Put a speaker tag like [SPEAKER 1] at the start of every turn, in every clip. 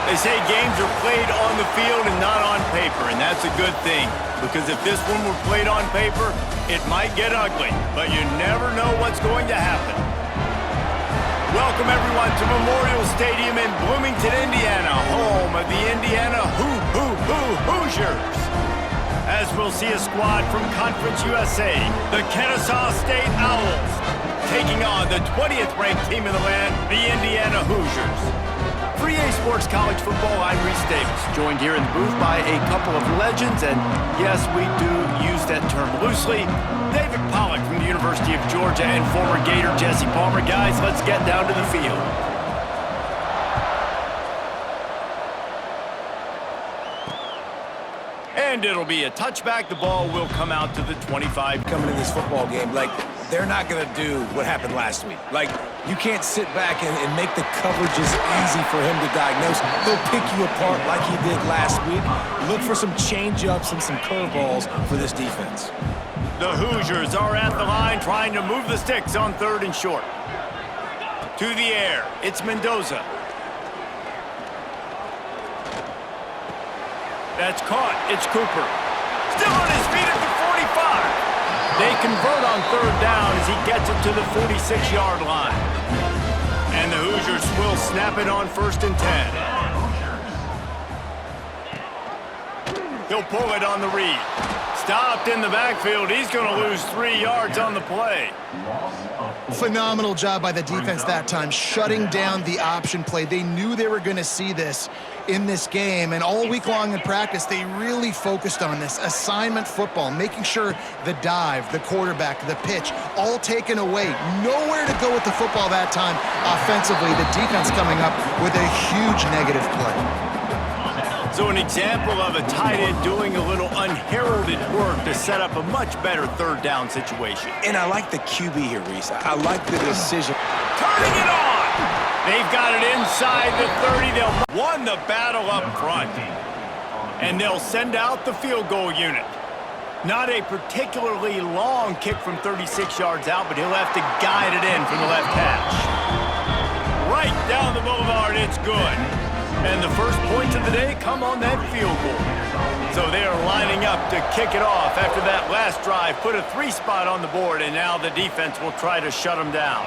[SPEAKER 1] They say games are played on the field and not on paper, and that's a good thing. Because if this one were played on paper, it might get ugly, but you never know what's going to happen. Welcome, everyone, to Memorial Stadium in Bloomington, Indiana, home of the Indiana Hoosiers. As we'll see a squad from Conference USA, the Kennesaw State Owls, taking on the 20th ranked team in the land, the Indiana Hoosiers. For EA Sports College Football, I'm Reese Davis, joined here in the booth by a couple of legends, and yes, we do use that term loosely. David Pollack from the University of Georgia and former Gator Jesse Palmer. Guys, let's get down to the field. And it'll be a touchback. The ball will come out to the 25.
[SPEAKER 2] Coming in this football game, they're not going to do what happened last week. You can't sit back and make the coverages easy for him to diagnose. He'll pick you apart like he did last week. Look for some change-ups and some curveballs for this defense.
[SPEAKER 1] The Hoosiers are at the line trying to move the sticks on 3rd and short. To the air, it's Mendoza. That's caught. It's Cooper. Still on his feet at the 45. They convert on 3rd down as he gets it to the 46-yard line. And the Hoosiers will snap it on 1st and 10. He'll pull it on the read. Stopped in the backfield. He's going to lose 3 yards on the play.
[SPEAKER 3] Phenomenal job by the defense that time, shutting down the option play. They knew they were going to see this in this game, and all week long in practice, they really focused on this assignment football, making sure the dive, the quarterback, the pitch, all taken away. Nowhere to go with the football that time offensively. The defense coming up with a huge negative play.
[SPEAKER 1] So an example of a tight end doing a little unheralded work to set up a much better 3rd down situation.
[SPEAKER 2] And I like the QB here, Reese. I like the decision.
[SPEAKER 1] Turning it on! They've got it inside the 30. They'll won the battle up front. And they'll send out the field goal unit. Not a particularly long kick from 36 yards out, but he'll have to guide it in from the left hash. Right down the boulevard, it's good. And the first points of the day come on that field goal. So they are lining up to kick it off after that last drive. Put a 3 spot on the board, and now the defense will try to shut them down.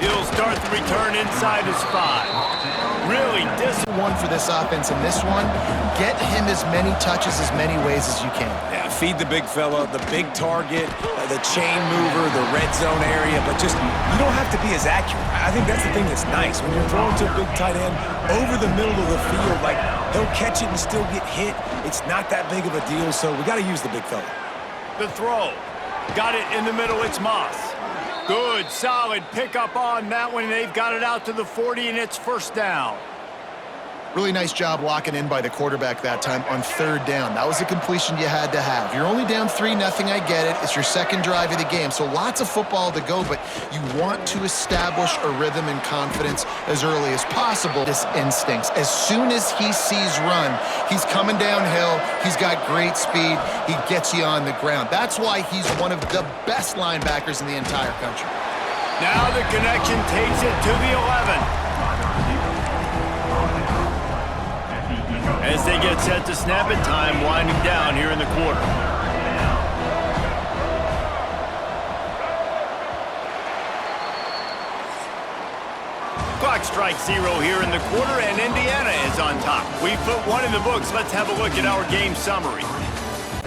[SPEAKER 1] He'll start the return inside his 5. Really
[SPEAKER 3] one for this offense in this one. Get him as many touches as many ways as you can.
[SPEAKER 2] Yeah, feed the big fella, the big target, the chain mover, the red zone area, but just you don't have to be as accurate. I think that's the thing that's nice. When you're throwing to a big tight end over the middle of the field, he'll catch it and still get hit. It's not that big of a deal, so we got to use the big fella.
[SPEAKER 1] The throw. Got it in the middle. It's Moss. Good, solid pickup on that one. They've got it out to the 40, and it's 1st down.
[SPEAKER 3] Really nice job locking in by the quarterback that time on 3rd down. That was a completion you had to have. You're only down 3-0, I get it. It's your 2nd drive of the game, so lots of football to go, but you want to establish a rhythm and confidence as early as possible. His instincts. As soon as he sees run, he's coming downhill. He's got great speed. He gets you on the ground. That's why he's one of the best linebackers in the entire country.
[SPEAKER 1] Now the connection takes it to the 11. As they get set to snap it, time winding down here in the quarter. Clock strikes 0 here in the quarter, and Indiana is on top. We've put 1 in the books. Let's have a look at our game summary.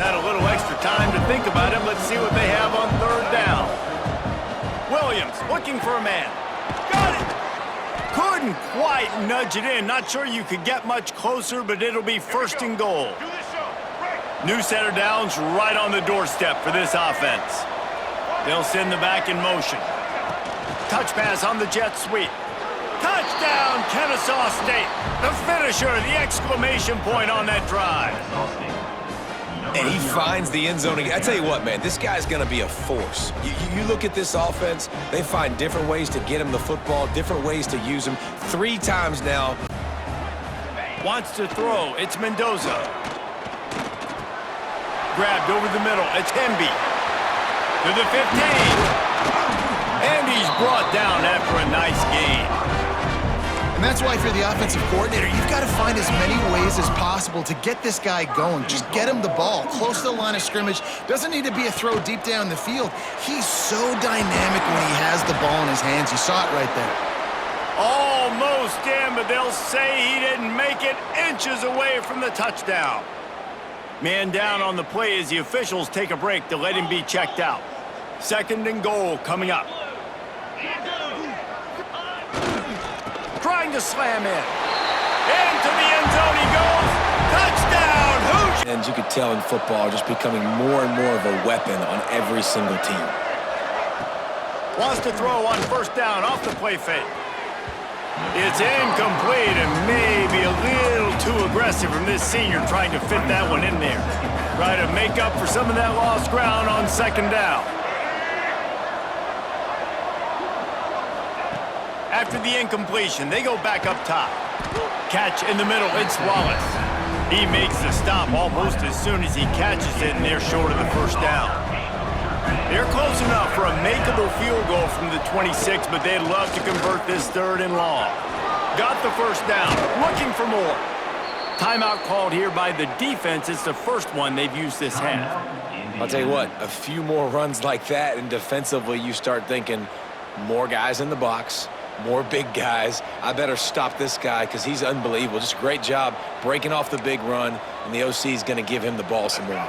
[SPEAKER 1] Had a little extra time to think about it. Let's see what they have on 3rd down. Williams looking for a man. Got it! Couldn't quite nudge it in. Not sure you could get much closer, but it'll be 1st and goal. New set of downs right on the doorstep for this offense. They'll send the back in motion. Touch pass on the jet sweep. Touchdown, Kennesaw State. The finisher, the exclamation point on that drive.
[SPEAKER 2] And he finds the end zone again. I tell you what, man, this guy's going to be a force. You look at this offense, they find different ways to get him the football, different ways to use him. 3 times now.
[SPEAKER 1] Wants to throw. It's Mendoza. Grabbed over the middle. It's Hemby. To the 15. And he's brought down after a nice gain.
[SPEAKER 3] And that's why if you're the offensive coordinator, you've got to find as many ways as possible to get this guy going. Just get him the ball close to the line of scrimmage. Doesn't need to be a throw deep down the field. He's so dynamic when he has the ball in his hands. You saw it right there.
[SPEAKER 1] Almost in, but they'll say he didn't make it inches away from the touchdown. Man down on the play as the officials take a break to let him be checked out. 2nd and goal coming up. Trying to slam in. Into the end zone he goes. Touchdown! Hoosh!
[SPEAKER 2] And you could tell in football, just becoming more and more of a weapon on every single team.
[SPEAKER 1] Wants to throw on 1st down off the play fake. It's incomplete and maybe a little too aggressive from this senior trying to fit that one in there. Try to make up for some of that lost ground on 2nd down. After the incompletion, they go back up top. Catch in the middle, it's Wallace. He makes the stop almost as soon as he catches it, and they're short of the 1st down. They're close enough for a makeable field goal from the 26, but they'd love to convert this 3rd and long. Got the 1st down, looking for more. Timeout called here by the defense. It's the first one they've used this half.
[SPEAKER 2] I'll tell you what, a few more runs like that, and defensively you start thinking more guys in the box, more big guys. I better stop this guy because he's unbelievable. Just a great job breaking off the big run, and the OC is going to give him the ball some more.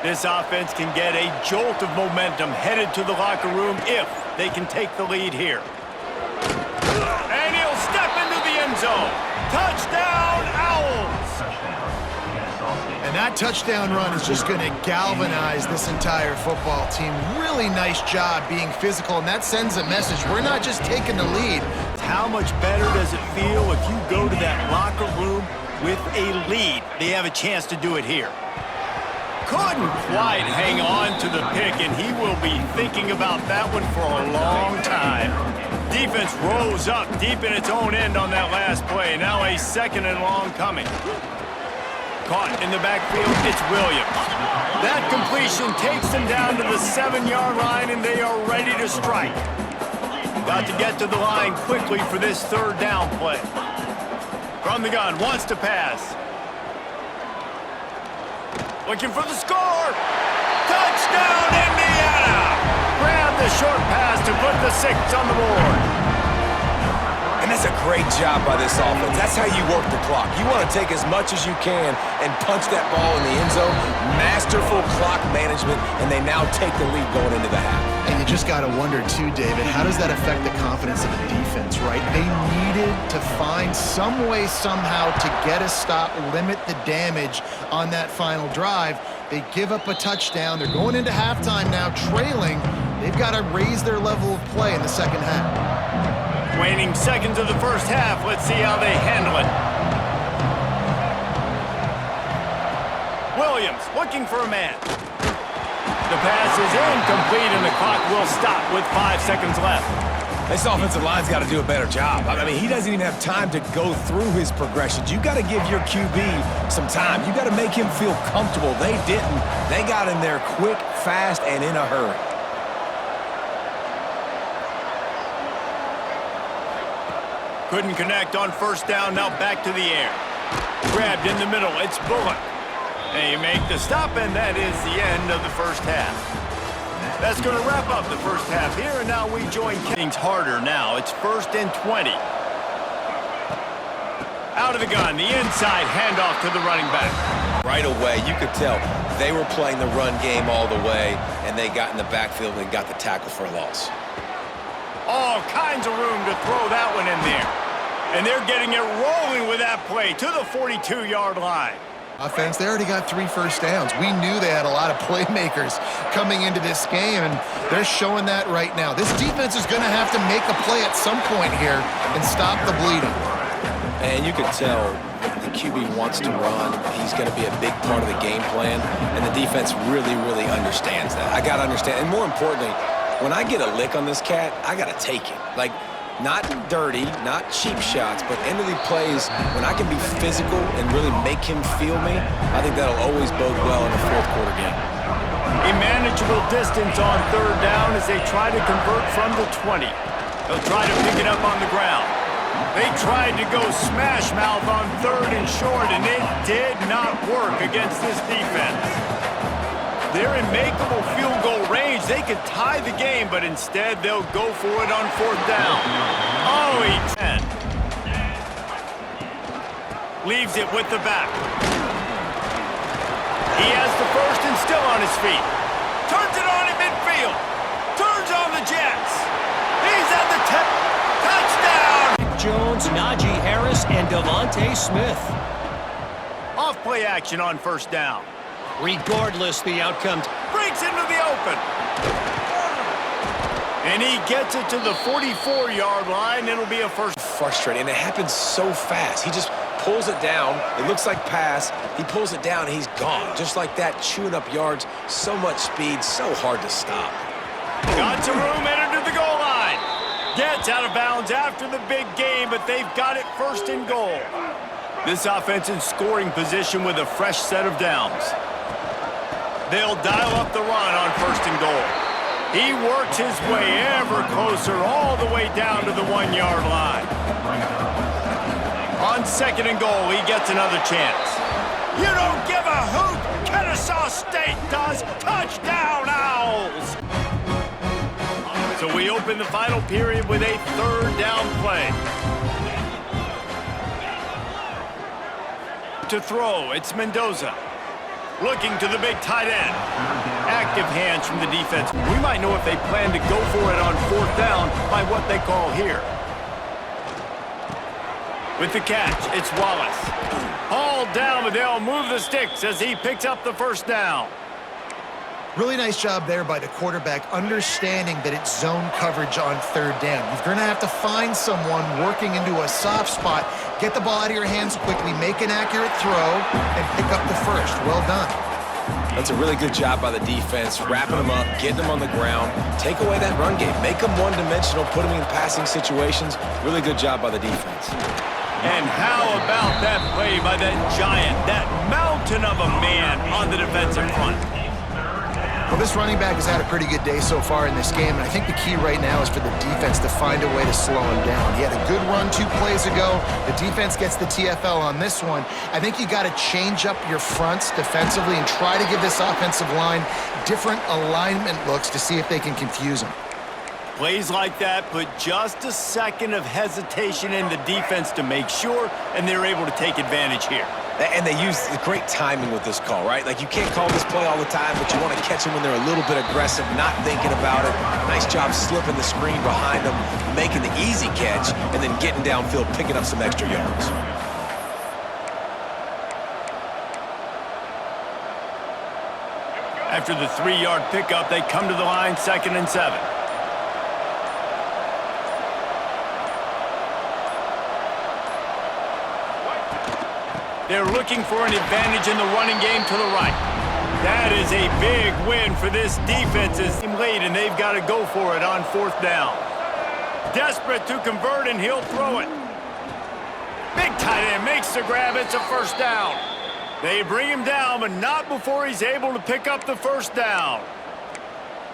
[SPEAKER 1] This offense can get a jolt of momentum headed to the locker room if they can take the lead here. And he'll step into the end zone. Touchdown, Owls!
[SPEAKER 3] And that touchdown run is just going to galvanize this entire football team. Really nice job being physical, and that sends a message. We're not just taking the lead.
[SPEAKER 1] How much better does it feel if you go to that locker room with a lead? They have a chance to do it here. Couldn't quite hang on to the pick, and he will be thinking about that one for a long time. Defense rose up deep in its own end on that last play. Now a 2nd and long coming. Caught in the backfield, it's Williams. That completion takes them down to the 7-yard line, and they are ready to strike. Got to get to the line quickly for this 3rd down play. From the gun, wants to pass. Looking for the score. Touchdown, Indiana! Grab the short pass to put the 6 on the board.
[SPEAKER 2] And that's a great job by this offense. That's how you work the clock. You want to take as much as you can and punch that ball in the end zone. Masterful clock management, and they now take the lead going into the half.
[SPEAKER 3] And you just got to wonder, too, David, how does that affect the confidence of the defense, right? They needed to find some way, somehow, to get a stop, limit the damage on that final drive. They give up a touchdown. They're going into halftime now, trailing. They've got to raise their level of play in the 2nd half.
[SPEAKER 1] Waning seconds of the 1st half. Let's see how they handle it. Williams looking for a man. The pass is incomplete, and the clock will stop with 5 seconds left.
[SPEAKER 2] This offensive line's got to do a better job. I mean, he doesn't even have time to go through his progressions. You got to give your QB some time. You got to make him feel comfortable. They didn't. They got in there quick, fast, and in a hurry.
[SPEAKER 1] Couldn't connect on 1st down, now back to the air. Grabbed in the middle, it's Bullock. They make the stop, and that is the end of the 1st half. That's going to wrap up the 1st half here, and now we join Kings harder now. It's 1st and 20. Out of the gun, the inside handoff to the running back.
[SPEAKER 2] Right away, you could tell they were playing the run game all the way, and they got in the backfield and got the tackle for a loss.
[SPEAKER 1] All kinds of room to throw that one in there. And they're getting it rolling with that play to the 42-yard line.
[SPEAKER 3] Offense, they already got 3 first downs. We knew they had a lot of playmakers coming into this game, and they're showing that right now. This defense is going to have to make a play at some point here and stop the bleeding.
[SPEAKER 2] And you can tell the QB wants to run. He's going to be a big part of the game plan, and the defense really, really understands that. I got to understand, and more importantly, when I get a lick on this cat, I got to take it. Like, not dirty, not cheap shots, but end of the plays, when I can be physical and really make him feel me, I think that'll always bode well in the 4th quarter game.
[SPEAKER 1] A manageable distance on 3rd down as they try to convert from the 20. They'll try to pick it up on the ground. They tried to go smash mouth on 3rd and short, and it did not work against this defense. They're in makeable field goal range. They could tie the game, but instead they'll go for it on 4th down. Oh, he 10. Leaves it with the back. He has the first and still on his feet. Turns it on in midfield. Turns on the Jets. He's at the 10. Touchdown!
[SPEAKER 4] Jones, Najee Harris, and Devontae Smith.
[SPEAKER 1] Off-play action on 1st down.
[SPEAKER 4] Regardless the outcome.
[SPEAKER 1] Breaks into the open. And he gets it to the 44-yard line. It'll be a first.
[SPEAKER 2] Frustrating, and it happens so fast. He just pulls it down. It looks like pass. He pulls it down, and he's gone. Just like that, chewing up yards. So much speed, so hard to stop.
[SPEAKER 1] Got some room, entered to the goal line. Gets out of bounds after the big game, but they've got it 1st and goal. This offense in scoring position with a fresh set of downs. They'll dial up the run on 1st and goal. He works his way ever closer all the way down to the 1-yard line. On 2nd and goal, he gets another chance. You don't give a hoot. Kennesaw State does. Touchdown, Owls! So we open the final period with a 3rd down play. To throw, it's Mendoza. Looking to the big tight end. Active hands from the defense. We might know if they plan to go for it on 4th down by what they call here. With the catch, it's Wallace. Hauled down, but they'll move the sticks as he picks up the 1st down.
[SPEAKER 3] Really nice job there by the quarterback, understanding that it's zone coverage on 3rd down. You're going to have to find someone working into a soft spot, get the ball out of your hands quickly, make an accurate throw, and pick up the 1st. Well done.
[SPEAKER 2] That's a really good job by the defense, wrapping them up, getting them on the ground, take away that run game, make them one-dimensional, put them in passing situations. Really good job by the defense.
[SPEAKER 1] And how about that play by that giant, that mountain of a man on the defensive front?
[SPEAKER 3] Well, this running back has had a pretty good day so far in this game, and I think the key right now is for the defense to find a way to slow him down. He had a good run 2 plays ago. The defense gets the TFL on this one. I think you got to change up your fronts defensively and try to give this offensive line different alignment looks to see if they can confuse him.
[SPEAKER 1] Plays like that put just a second of hesitation in the defense to make sure, and they're able to take advantage here.
[SPEAKER 2] And they use the great timing with this call, right? Like, you can't call this play all the time, but you want to catch them when they're a little bit aggressive, not thinking about it. Nice job slipping the screen behind them, making the easy catch, and then getting downfield, picking up some extra yards.
[SPEAKER 1] After the 3-yard pickup, they come to the line, 2nd and 7. They're looking for an advantage in the running game to the right. That is a big win for this defense. It's late, and they've got to go for it on 4th down. Desperate to convert, and he'll throw it. Big tight end makes the grab. It's a 1st down. They bring him down, but not before he's able to pick up the 1st down.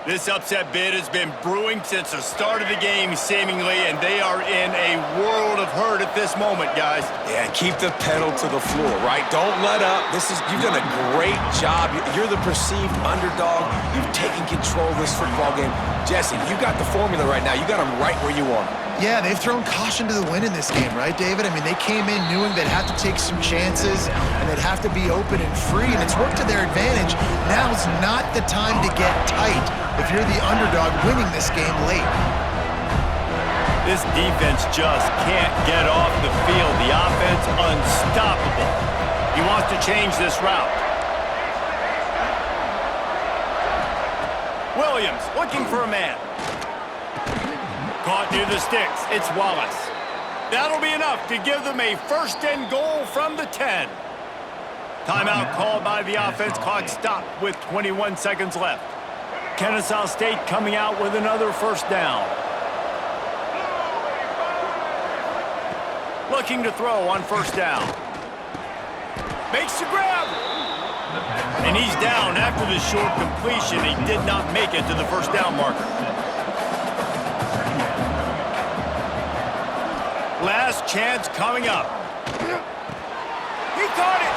[SPEAKER 1] This upset bid has been brewing since the start of the game, seemingly, and they are in a world of hurt at this moment, guys.
[SPEAKER 2] Yeah, keep the pedal to the floor, right? Don't let up. You've done a great job. You're the perceived underdog. You've taken control of this football game. Jesse, you got the formula right now. You got them right where you want them.
[SPEAKER 3] Yeah, they've thrown caution to the wind in this game, right, David? I mean, they came in knowing they'd have to take some chances and they'd have to be open and free, and it's worked to their advantage. Now's not the time to get tight if you're the underdog winning this game late.
[SPEAKER 1] This defense just can't get off the field. The offense unstoppable. He wants to change this route. Williams looking for a man. Caught near the sticks. It's Wallace. That'll be enough to give them a 1st and goal from the 10. Timeout called by the offense. Clock stopped with 21 seconds left. Kennesaw State coming out with another 1st down. Looking to throw on 1st down. Makes the grab. And he's down after the short completion. He did not make it to the 1st down marker. Last Last chance coming up. He caught it.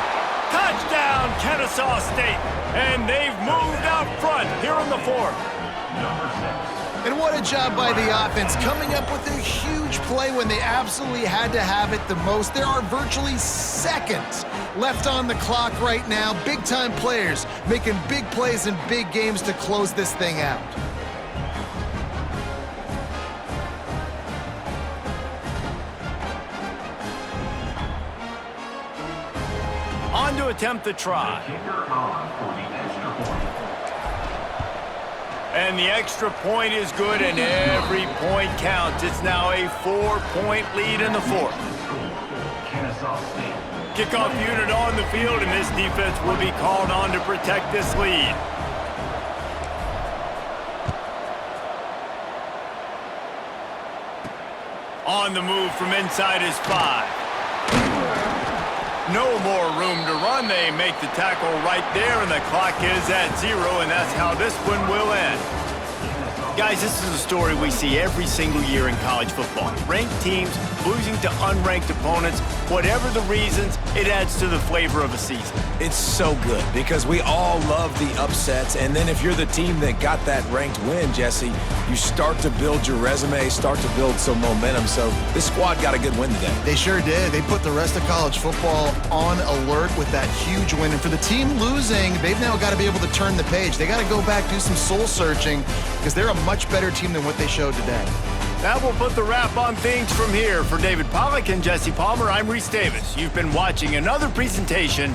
[SPEAKER 1] Touchdown, Kennesaw State. And they've moved out front here in the fourth.
[SPEAKER 3] And what a job by the offense, coming up with a huge play when they absolutely had to have it the most. There are virtually seconds left on the clock right now. Big-time players making big plays in big games to close this thing out.
[SPEAKER 1] On to attempt the try. And the extra point is good, and every point counts. It's now a 4-point lead in the fourth. Kickoff unit on the field, and this defense will be called on to protect this lead. On the move from inside his 5. No more room to run. They make the tackle right there, and the clock is at 0, and that's how this one will end. Guys, this is a story we see every single year in college football. Ranked teams losing to unranked opponents. Whatever the reasons, it adds to the flavor of a season.
[SPEAKER 2] It's so good because we all love the upsets, and then if you're the team that got that ranked win, Jesse, you start to build your resume, start to build some momentum. So this squad got a good win today.
[SPEAKER 3] They sure did. They put the rest of college football on alert with that huge win. And for the team losing, they've now got to be able to turn the page. They got to go back, do some soul searching, because they're a much better team than what they showed today.
[SPEAKER 1] That will put the wrap on things from here. For David Pollack and Jesse Palmer, I'm Reese Davis. You've been watching another presentation